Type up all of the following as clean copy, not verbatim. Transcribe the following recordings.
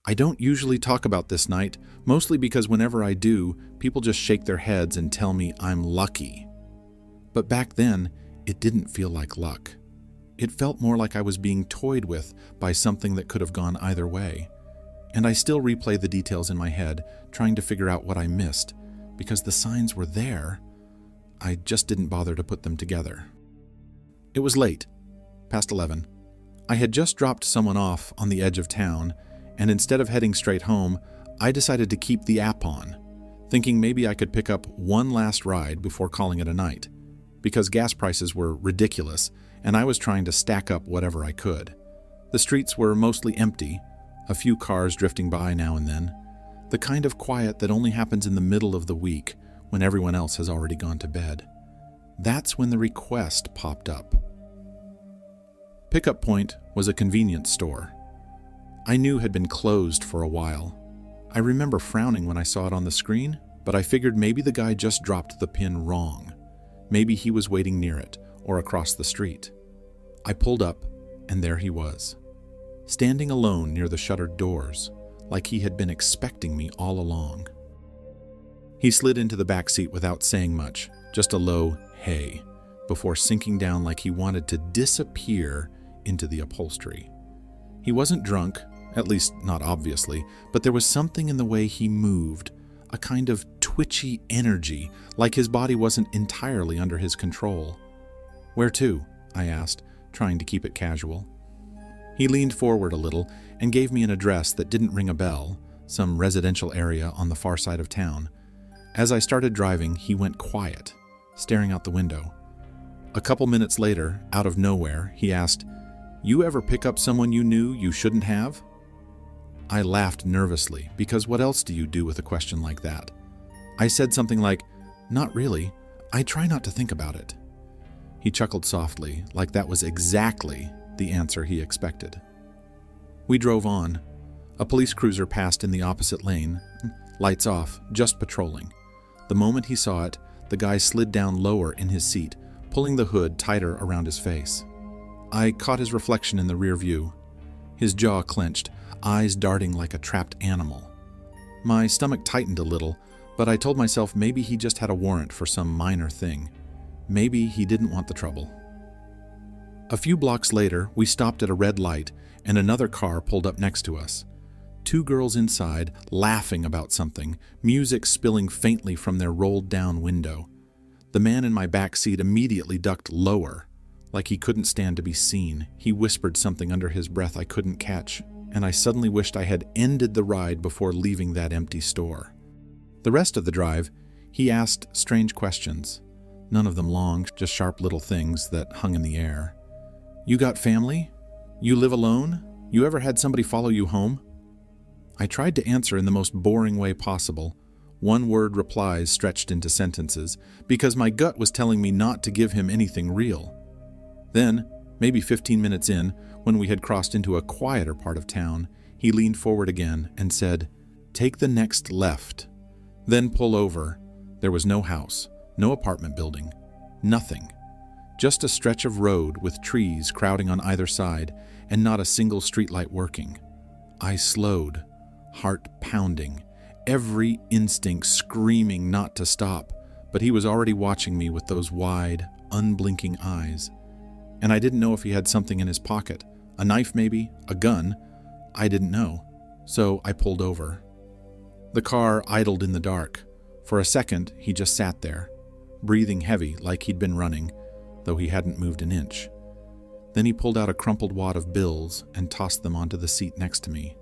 I don't usually talk about this night, mostly because whenever I do, people just shake their heads and tell me I'm lucky. But back then, it didn't feel like luck. It felt more like I was being toyed with by something that could have gone either way. And I still replay the details in my head, trying to figure out what I missed, because the signs were there. I just didn't bother to put them together. It was late, past 11. I had just dropped someone off on the edge of town, and instead of heading straight home, I decided to keep the app on, thinking maybe I could pick up one last ride before calling it a night, because gas prices were ridiculous, and I was trying to stack up whatever I could. The streets were mostly empty, a few cars drifting by now and then, the kind of quiet that only happens in the middle of the week when everyone else has already gone to bed. That's when the request popped up. Pickup point was a convenience store. I knew had been closed for a while. I remember frowning when I saw it on the screen, but I figured maybe the guy just dropped the pin wrong. Maybe he was waiting near it or across the street. I pulled up, and there he was, standing alone near the shuttered doors, like he had been expecting me all along. He slid into the back seat without saying much, just a low "hey," before sinking down like he wanted to disappear into the upholstery. He wasn't drunk, at least not obviously, but there was something in the way he moved, a kind of twitchy energy, like his body wasn't entirely under his control. "Where to?" I asked, trying to keep it casual. He leaned forward a little and gave me an address that didn't ring a bell, some residential area on the far side of town. As I started driving, he went quiet, staring out the window. A couple minutes later, out of nowhere, he asked, "You ever pick up someone you knew you shouldn't have?" I laughed nervously, because what else do you do with a question like that? I said something like, "Not really. I try not to think about it." He chuckled softly, like that was exactly the answer he expected. We drove on. A police cruiser passed in the opposite lane, lights off, just patrolling. The moment he saw it, the guy slid down lower in his seat, pulling the hood tighter around his face. I caught his reflection in the rear view. His jaw clenched, eyes darting like a trapped animal. My stomach tightened a little, but I told myself maybe he just had a warrant for some minor thing. Maybe he didn't want the trouble. A few blocks later, we stopped at a red light, and another car pulled up next to us. Two girls inside, laughing about something, music spilling faintly from their rolled-down window. The man in my back seat immediately ducked lower, like he couldn't stand to be seen. He whispered something under his breath I couldn't catch, and I suddenly wished I had ended the ride before leaving that empty store. The rest of the drive, he asked strange questions. None of them long, just sharp little things that hung in the air. "You got family? You live alone? You ever had somebody follow you home?" I tried to answer in the most boring way possible, one-word replies stretched into sentences, because my gut was telling me not to give him anything real. Then, maybe 15 minutes in, when we had crossed into a quieter part of town, he leaned forward again and said, "Take the next left. Then pull over." There was no house, no apartment building, nothing. Just a stretch of road with trees crowding on either side and not a single streetlight working. I slowed, heart pounding, every instinct screaming not to stop, but he was already watching me with those wide, unblinking eyes. And I didn't know if he had something in his pocket, a knife maybe, a gun. I didn't know, so I pulled over. The car idled in the dark. For a second, he just sat there, breathing heavy like he'd been running, though he hadn't moved an inch. Then he pulled out a crumpled wad of bills and tossed them onto the seat next to me.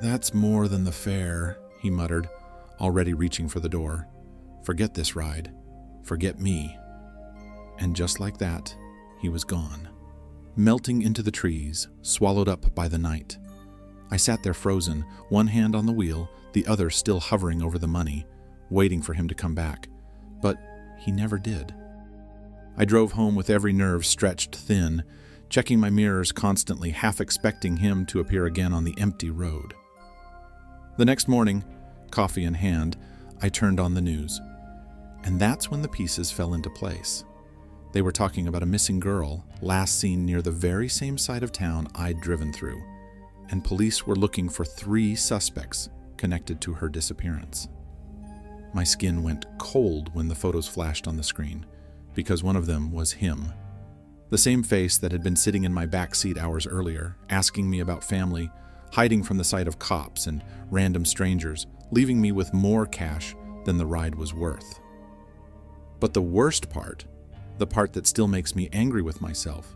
"That's more than the fare," he muttered, already reaching for the door. "Forget this ride. Forget me." And just like that, he was gone, melting into the trees, swallowed up by the night. I sat there frozen, one hand on the wheel, the other still hovering over the money, waiting for him to come back. But he never did. I drove home with every nerve stretched thin, checking my mirrors constantly, half expecting him to appear again on the empty road. The next morning, coffee in hand, I turned on the news. And that's when the pieces fell into place. They were talking about a missing girl, last seen near the very same side of town I'd driven through. and police were looking for 3 suspects connected to her disappearance. My skin went cold when the photos flashed on the screen, because one of them was him. The same face that had been sitting in my back seat hours earlier, asking me about family, hiding from the sight of cops and random strangers, leaving me with more cash than the ride was worth. But the worst part, the part that still makes me angry with myself,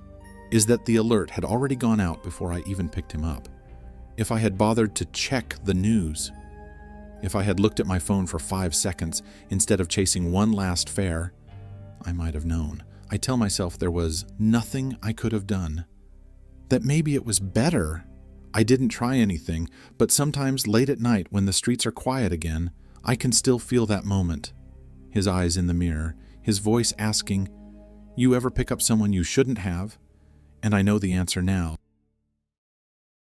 is that the alert had already gone out before I even picked him up. If I had bothered to check the news, if I had looked at my phone for 5 seconds instead of chasing one last fare, I might have known. I tell myself there was nothing I could have done. That maybe it was better I didn't try anything, but sometimes late at night when the streets are quiet again, I can still feel that moment. His eyes in the mirror, his voice asking, "You ever pick up someone you shouldn't have?" And I know the answer now.